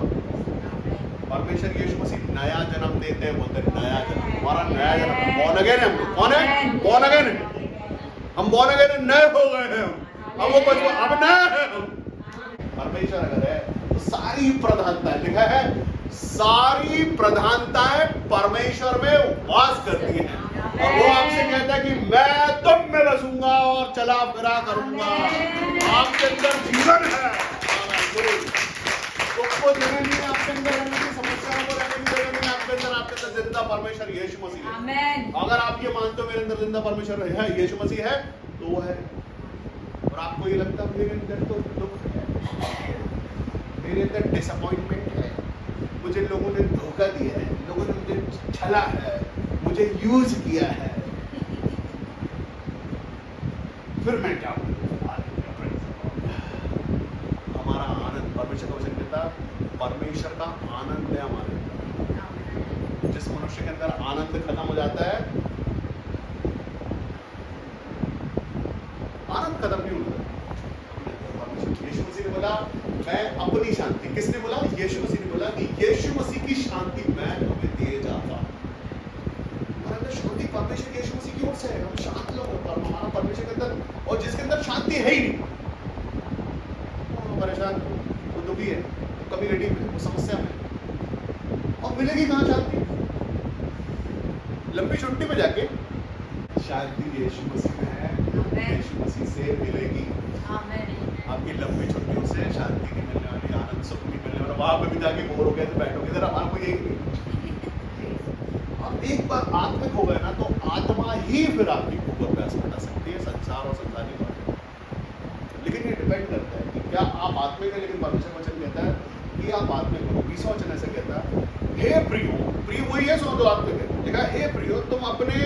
परमेश्वर यीशु मसीह नया जन्म देते हैं, बोलते हैं नया जन्म, हमारा नया जन्म। बॉर्न अगेन है हम लोग। कौन है? बॉर्न अगेन है हम, बॉर्न अगेन नए हो गए हैं हम। अब वो बचपन, अब नए हैं हम। परमेश्वर अगर है तो सारी प्रधानताएं, लिखा है सारी प्रधानताएं परमेश्वर में वास करती हैं, और वो आपसे कहता है कि मैं तुम में बसूंगा और चला फिरा करूंगा। आपके अंदर जीवन है, तुमको जगह नहीं है आपके अंदर रहने की, समस्याओं को रहने की जगह नहीं है आपके अंदर। आपके अंदर जिंदा परमेश्वर यीशु मसीह है। अगर आप ये मानते हो मेरे अंदर जिंदा परमेश्वर है, यीशु मसीह है, तो वो है। और आपको ये लगता है मेरे अंदर तो दुख है, मेरे अंदर डिसअपॉइंटमेंट है, मुझे लोगों ने धोखा दिया है, लोगों ने मुझे छला है, मुझे यूज किया है, फिर मैं क्या बोलूं? हमारा आनंद, परमेश्वर का वचन कहता है परमेश्वर का आनंद है हमारे अंदर। जिस मनुष्य के अंदर आनंद खत्म हो जाता है, आनंद खत्म नहीं होता। यीशु मसीह ने बोला मैं अपनी शांति, किसने बोला? यीशु मसीह ने बोला कि यीशु मसीह की शांति मैं तुम्हें दे जाता हूं। हमारे शांति परमेश्वर यीशु मसीह की ओर से है, हम शांत लोग हैं, पर हमारा परमेश्वर के अंदर, और जिसके अंदर शांति है ही नहीं, वो परेशान, वो दुखी है, वो कभी रेडी में, वो समस्या में, और मिलेगी कहाँ शांति? लंबी छुट्टी में जाके शांति यीशु मसीह में है, यीशु मसीह से मिलेगी। आपकी लंबी छुट्टियों से शांति नहीं मिलने वाली, आनंद सुख नहीं मिलने वाला। वहां पे भी जाके बोर हो गए तो बैठोगे, इधर हमारा कोई यही नहीं। आप एक बार आत्मिक हो गए ना तो आत्मा ही फिर आपकी भूख और प्यास मिटा सकती है, संसार और संसारी बात। लेकिन ये डिपेंड करता है कि क्या आप आत्मिक है। लेकिन परमेश्वर वचन कहता है कि आप आत्मिक हो। 20वां वचन ऐसे कहता है, हे प्रियो, प्रिय वही है सो जो आत्मिक है, देखा, हे प्रियो तुम अपने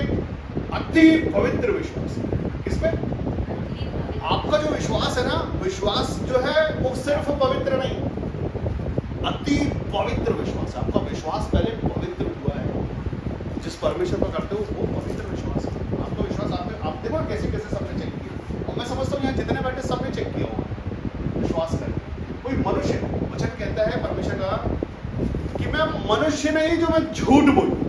अति पवित्र विश्वास, किसमें? आपका जो विश्वास है ना, विश्वास जो है वो सिर्फ पवित्र नहीं, अति पवित्र विश्वास है। आपका विश्वास पहले पवित्र हुआ है, जिस परमेश्वर पर करते हो वो पवित्र विश्वास है। आपका विश्वास आप देखो कैसे कैसे सबने चेक किया, और मैं समझता हूँ यहाँ जितने बैठे सबने चेक किया होगा विश्वास करके। कोई मनुष्य, वचन कहता है परमेश्वर का कि मैं मनुष्य नहीं जो मैं झूठ बोलूं।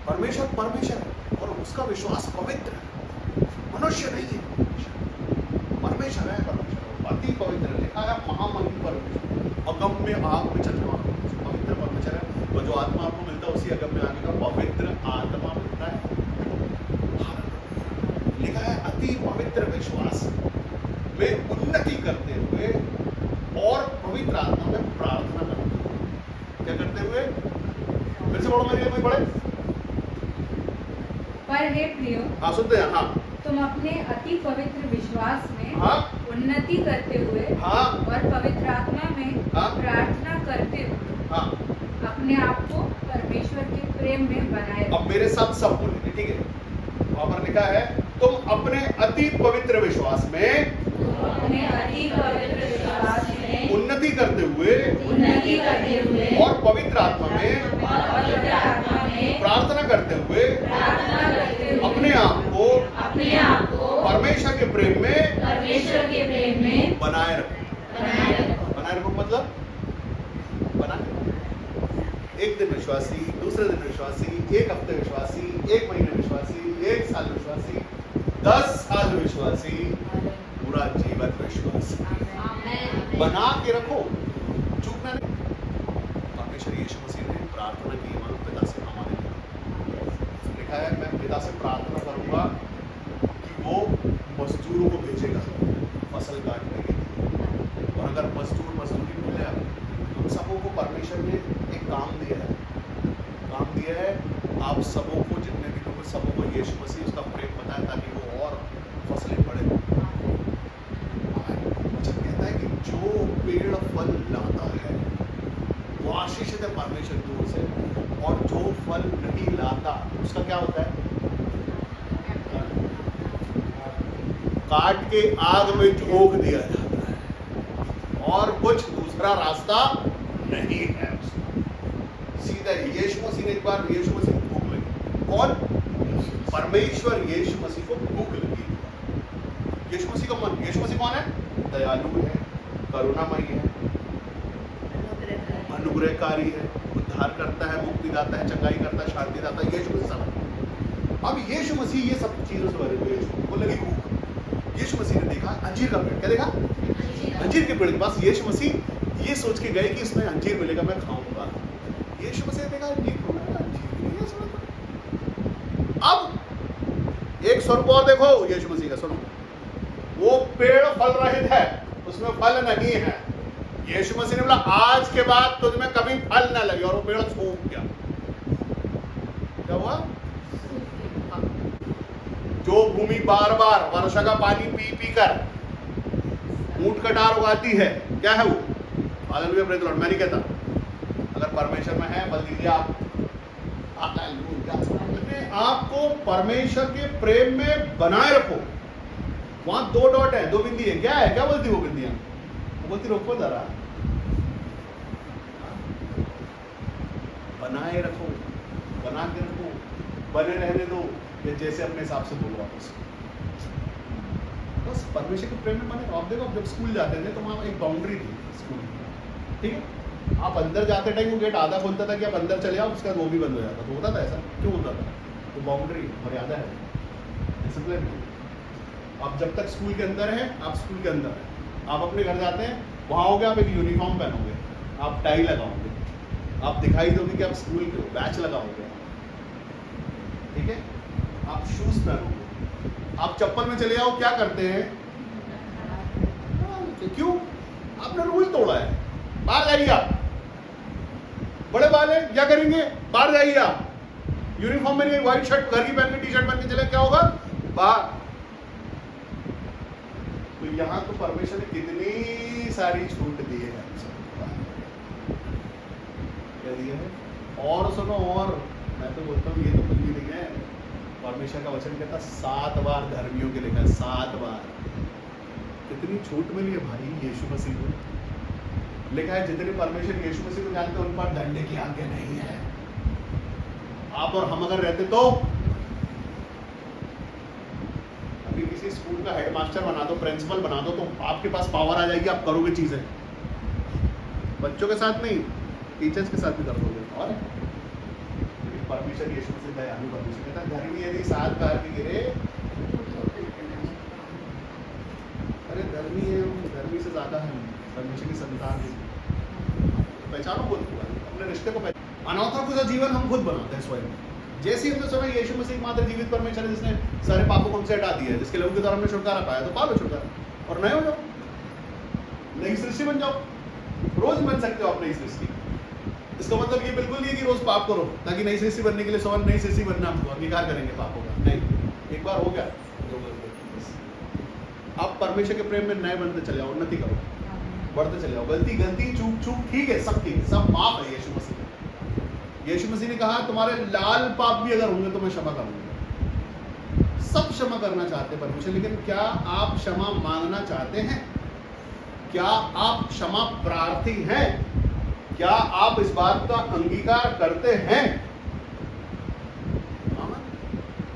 परमेश्वर परमेश्वर है और उसका विश्वास पवित्र है, मनुष्य नहीं है, परमेश्वर है। परमेश्वर अति पवित्र है, लिखा है महामहिम परमेश्वर, अगम्य आग में चलने वाला पवित्र परमेश्वर है। और जो आत्मा आपको मिलता है उसी अगम्य आग का पवित्र आत्मा मिलता है। लिखा है अति पवित्र विश्वास में उन्नति करते हुए और पवित्र आत्मा में प्रार्थना करते हुए, क्या करते हुए? फिर से पढ़ो, मेरे लिए कोई पढ़े। पर हे प्रियो, हाँ सुनते हैं, हाँ, तुम अपने अति पवित्र विश्वास में हाँ, उन्नति करते हुए, हाँ, और पवित्र आत्मा में, हाँ, प्रार्थना करते हुए, हाँ, अपने आप को परमेश्वर के प्रेम में बनाए। अब मेरे साथ सब बोलेंगे, ठीक है? वहां पर लिखा है तुम अपने अति पवित्र विश्वास में, अपने अति पवित्र विश्वास में उन्नति करते हुए, और पवित्र आत्मा में, प्रार्थना करते हुए, अपने आप को परमेश्वर के प्रेम में बनाए रखो। बनाए रखो मतलब बनाए, एक दिन विश्वासी, दूसरे दिन विश्वासी, एक हफ्ते विश्वासी, एक महीने विश्वासी, एक साल विश्वासी, 10 साल विश्वासी, पूरा जीवन विश्वासी। बना के रखो, चूकना नहीं। परमेश्वर यीशु मसीह ने प्रार्थना की, मानो पिता से हमारे लिए लिखा है, मैं पिता से प्रार्थना करूंगा कि वो मजदूरों को भेजेगा फसल काटने के लिए। और अगर मजदूर मजदूरी मिले, हम सबों को परमेश्वर ने एक काम दिया है, आप सबों को, जितने भी लोग सबों को यीशु मसीह उसका प्रेम बताए ताकि वो और फसलें बढ़े। वचन कहता है कि जो पेड़ फल लाता है वो आशीषित है परमेश्वर की ओर से, और जो फल नहीं लाता उसका क्या होता है? काट के आग में झोंक दिया जाता है, और कुछ दूसरा रास्ता नहीं है। सीधा यीशु मसीह ने एक बार, यीशु मसीह को भूख लगी। कौन? परमेश्वर यीशु मसीह को भूख लगी। यीशु मसीह का मन, यीशु मसीह कौन है? दयालु है, करुणामयी है, अनुग्रहकारी है, उद्धार करता है, मुक्ति दाता है, चंगाई करता है, शांति दाता है। यीशु मसीह सब। अब यीशु मसीह ये सब चीजों से भरे हुए, वो लगी भूख। यीशु मसीह ने देखा अंजीर का पेड़। क्या देखा? अंजीर के पेड़ के पास यीशु मसीह ये सोच के गए कि इसमें अंजीर मिलेगा, मैं खाऊंगा। यीशु मसीह ने देखा अंजीर को, अब एक स्वरूप और देखो यीशु मसीह का, सुनो। वो पेड़ फल रहित है, उसमें फल नहीं है। यीशु मसीह ने बोला आज के बाद तुझ में कभी फल ना लगे, और वो पेड़ सूख गया। क्या हुआ? जो भूमि बार बार वर्षा का पानी पी पी कर ऊंट कटार उगाती है, क्या है वो? Hallelujah, praise the Lord. मैं नहीं कहता, अगर परमेश्वर में है, बल दीजिए आप। आपको परमेश्वर के प्रेम में बनाए रखो। वहां 2 डॉट है, 2 बिंदी है। क्या है? क्या बोलती वो बिंदियां? वो बोलती रोको जरा, बनाए रखो, बना के रखो, बने रहने दो, या जैसे अपने हिसाब से बोलो वापस। बस परमेश्वर के प्रेम में बने। आप देखो, जब स्कूल जाते थे तो वहां एक बाउंड्री थी स्कूल की, ठीक है? आप अंदर जाते टाइम वो गेट आधा खुलता था कि आप अंदर चले आओ, उसका वो भी बंद हो जाता। तो होता था ऐसा, क्यों होता था? तो बाउंड्री मर्यादा है, डिसिप्लिन है। आप जब तक स्कूल के अंदर हैं, आप स्कूल के अंदर हैं। आप अपने घर जाते हैं, वहां होगे आप एक यूनिफॉर्म पहनोगे, आप टाई लगाओगे, आप दिखाई दोगे कि आप स्कूल के हो, बैच लगाओगे, ठीक है? आप शूज पहनोगे। आप चप्पल में चले आओ, क्या करते हैं? क्यों? आपने रूल तोड़ा है। बाहर जाइए आप, बड़े बाल है, क्या करेंगे? बाहर जाइए आप। यूनिफॉर्म में नहीं, व्हाइट शर्ट घर की पहन के, टी शर्ट पहन के चले, क्या होगा? बाहर। तो यहां तो परमेश्वर ने कितनी सारी छूट दी है, क्या दी है? और सुनो, और मैं तो बोलता हूँ ये तो कुछ भी नहीं है। परमेश्वर का वचन कहता 7 बार धर्मियों के लिखा है, 7 बार। कितनी छूट मिली है भाई यीशु मसीह को। लिखा है जितने परमेश्वर यीशु मसीह को जानते हैं उन पर डंडे की आज्ञा नहीं है। आप और हम अगर रहते तो अभी किसी स्कूल का हेडमास्टर बना दो, प्रिंसिपल बना दो, तो आपके पास पावर आ जाएगी, आप करोगे चीजें। बच्चों के साथ नहीं, टीचर्स के साथ भी कर दोगे। और परमेश्वर यीशु मसीह दयालु परमेश्वर कहता है धर्मी यदि 7 बार भी गिरे, अरे धर्मी है, धर्मी से ज्यादा है, परमेश्वर की संतान है। पहचानो खुद को, अपने रिश्ते को पहचानो। अनौठा जीवन हम खुद बनाते हैं स्वयं। जैसे ही हमने सुना यीशु मसीह मात्र जीवित परमेश्वर है जिसने सारे पापों को हमसे हटा दिया, जिसके लहू के द्वारा हमने छुटकारा पाया, तो पा लो छुटकारा और नए हो जाओ, नई सृष्टि बन जाओ। रोज बन सकते हो आप नई सृष्टि। इसका मतलब ये बिल्कुल नहीं है कि रोज पाप करो ताकि नई सृष्टि बनने के लिए 100 नई सृष्टि बनना हमको अंगीकार करेंगे पापों का। नहीं, एक बार हो गया आप परमेश्वर के प्रेम में नए बनते चले जाओ, उन्नति करो, बढ़ते चले जाओ। गलती गलती चूक चूक ठीक है, सब ठीक है, सब माफ है यीशु मसीह ने। यीशु मसीह ने कहा तुम्हारे लाल पाप भी अगर होंगे तो मैं क्षमा करूंगा। सब क्षमा करना चाहते परमेश्वर, लेकिन क्या आप क्षमा मांगना चाहते हैं? क्या आप क्षमा प्रार्थी हैं? क्या आप इस बात का अंगीकार करते हैं?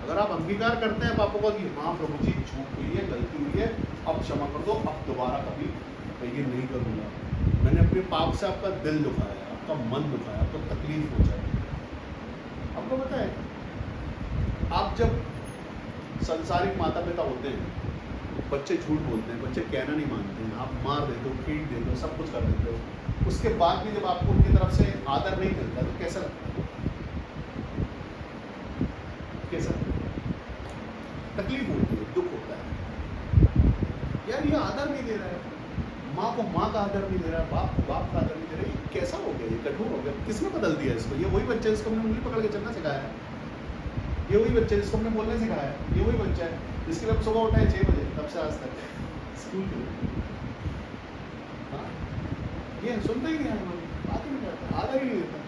अगर आप अंगीकार करते हैं पापों का कि हाँ प्रभु जी चूक हुई है, गलती हुई है, अब क्षमा कर दो, अब दोबारा कभी मैं ये नहीं करूंगा, मैंने अपने पाप से आपका दिल दुखाया, आपका मन दुखाया, आपको तकलीफ पहुंचाई। आपको पता है आप जब संसारिक माता पिता होते हैं बच्चे झूठ बोलते हैं, बच्चे कहना नहीं मानते हैं, आप मार देते हो, पीट देते हो, सब कुछ कर देते हो, उसके बाद भी जब आपको उनकी तरफ से आदर नहीं मिलता तो कैसा लगता है? कैसा तकलीफ होती है, दुख होता है यार, ये आदर नहीं दे रहा है, माँ को माँ का आदर नहीं दे रहा है, बाप को बाप का आदर नहीं दे रहा है, ये कैसा हो गया, ये कठोर हो गया, किसने बदल दिया इसको? ये वही बच्चा है जिसको हमने उंगली पकड़ के चलना सिखाया है, ये वही बच्चा है जिसको हमने बोलना सिखाया है, ये वही बच्चा है जिसके लिए सुबह उठा है 6 बजे तब से आज तक स्कूल के लिए। हाँ, ये सुनता ही नहीं है, बात ही नहीं करता, आदर ही नहीं देता।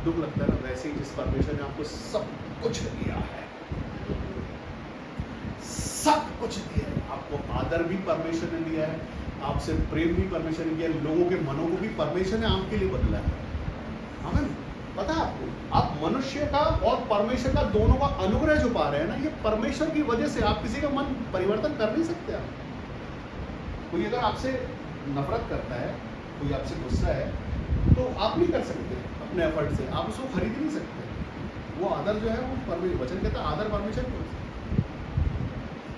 दुख लगता है ना, वैसे ही जिस परमेश्वर ने आपको सब कुछ दिया है, सब कुछ दिया है, आपको आदर भी परमेश्वर ने दिया है, आपसे प्रेम भी परमेश्वर ने दिया, लोगों के मनों को भी परमेश्वर ने आपके लिए बदला है। हमें पता है आपको, आप मनुष्य का और परमेश्वर का दोनों का अनुग्रह जो पा रहे हैं ना, ये परमेश्वर की वजह से। आप किसी का मन परिवर्तन कर नहीं सकते। आप कोई अगर आपसे नफरत करता है, कोई आपसे गुस्सा है, तो आप नहीं कर सकते अपने एफर्ट से, आप उसको खरीद नहीं सकते। वो आदर जो है वो परमेश्वर, वचन कहता है आदर परमेश्वर को,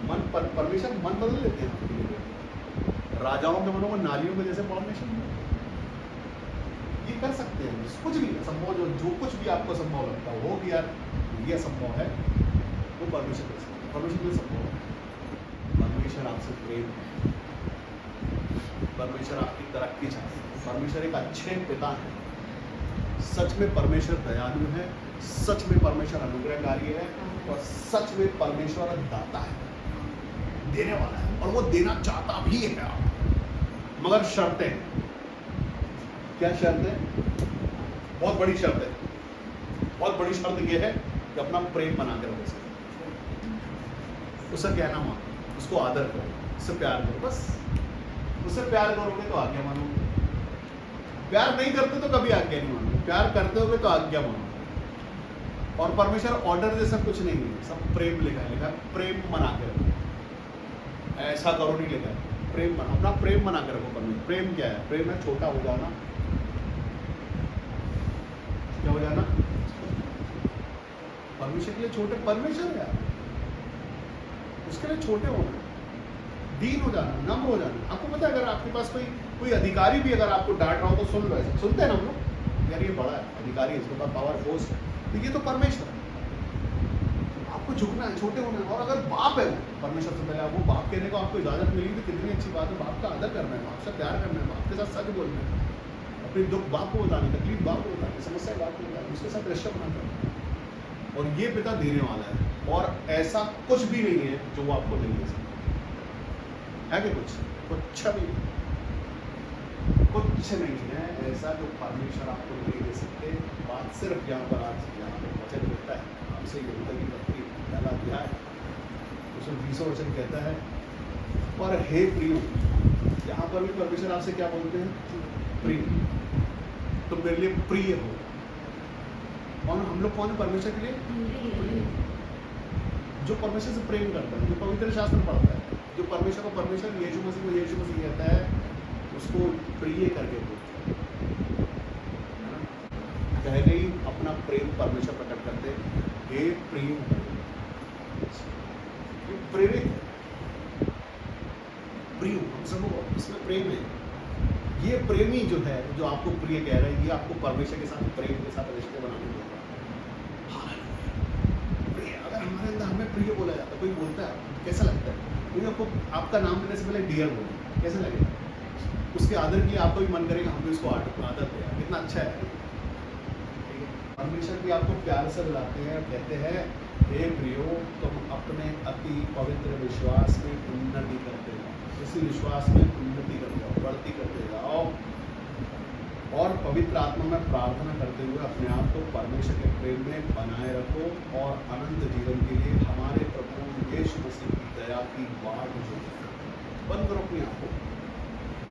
मन परमेश्वर मन बदल लेते हैं। राजाओं के मनों में नालियों में जैसे परमेश्वर ये कर सकते हैं, कुछ भी संभव, जो कुछ भी आपको संभव लगता हो कि यार ये संभव है, वो परमेश्वर कर सकते हैं। परमेश्वर में संभव है। परमेश्वर आपसे प्रेम, परमेश्वर आपकी तरक्की चाहते हैं, परमेश्वर एक अच्छे पिता है, सच में परमेश्वर दयालु है, सच में परमेश्वर अनुग्रहकारी है, और सच में परमेश्वर दाता है, देने वाला है, और वो देना चाहता भी है आप, मगर शर्तें। क्या शर्त है? बहुत बड़ी शर्त है। बहुत बड़ी शर्त यह है कि अपना प्रेम बना के रखो, उससे कहना मानो, उसको आदर करो, उससे प्यार करो, बस उससे प्यार करोगे तो आज्ञा मानो। प्यार नहीं करते तो कभी आज्ञा नहीं मानो, प्यार करते होगे तो आज्ञा मानो। और परमेश्वर ऑर्डर जैसा कुछ नहीं है, सब प्रेम लिखा है, प्रेम बना के रखो, ऐसा करो नहीं लिखा है, प्रेम बना, अपना प्रेम बना के रखो। परमेश्वर प्रेम क्या है? प्रेम है छोटा हो जाना। क्या हो जाना? परमेश्वर के लिए छोटे, परमेश्वर है उसके लिए छोटे होना, दीन हो जाना, नम्र हो जाना। आपको पता है, अगर आपके पास कोई अधिकारी भी अगर आपको डांट रहा हो तो सुन लो, ऐसे सुनते हैं ना हम लोग, यार ये बड़ा है अधिकारी, इसके पास पावर फोर्स है, तो ये तो परमेश्वर है। आपको झुकना है, छोटे होना है। और अगर बाप है परमेश्वर से पहले, वो बाप कहने को आपको इजाजत मिली तो कितनी अच्छी बात है। बाप का आदर करना है, बाप से प्यार करना है, बाप के साथ सच बोलना है, अपनी दुख बाप को बतानी, तकलीफ बाप को बतानी, समस्या बाप को बतानी, उसके साथ रिश्ता बनाना है। और ये पिता देने वाला है, और ऐसा कुछ भी नहीं है जो वो आपको नहीं दे सकता है। कि कुछ भी नहीं, कुछ नहीं है ऐसा जो परमेश्वर आपको नहीं दे सकते। बात सिर्फ यहाँ पर आज यहाँ पर वचन होता है, हमसे यहूदा की पत्री पहला अध्याय उसमें 20वां वचन कहता है, पर हे प्रियो, यहाँ पर भी परमेश्वर आपसे क्या बोलते हैं? प्रिय, तुम मेरे लिए प्रिय हो। और हम लोग कौन है परमेश्वर के लिए? जो परमेश्वर से प्रेम करता है, जो पवित्र शास्त्र पढ़ता है, जो परमेश्वर को परमेश्वर, यीशु मसीह को यीशु मसीह कहता है, उसको प्रिय करके बोलता है। पहले ही अपना प्रेम परमेश्वर प्रकट करते, हे प्रिय, प्रेरित प्रिय, हम सब इसमें प्रेम है। ये प्रेमी जो है, जो आपको प्रिय कह रहे हैं, ये आपको परमेश्वर के साथ प्रेम के साथ रिश्ते बनाने में प्रिय। अगर हमारे अंदर हमें प्रिय बोला जाता है, कोई बोलता है कैसा लगता है? कोई आपको आपका नाम लेने से पहले डियर बोले, कैसा लगेगा? उसके आदर के लिए आपको भी मन करेगा हम भी उसको आदर दें, कितना अच्छा है। परमेश्वर भी आपको प्यार से बुलाते हैं, कहते हैं हे प्रियो, तुम अपने अति पवित्र विश्वास में उन्नति करते जाओ, इसी विश्वास में उन्नति करते जाओ, बढ़ती करते जाओ, और पवित्र आत्मा में प्रार्थना करते हुए अपने आप को परमेश्वर के प्रेम में बनाए रखो, और अनंत जीवन के लिए हमारे प्रभु यीशु मसीह की दया की बाट जो बंद करो अपनी आंखों।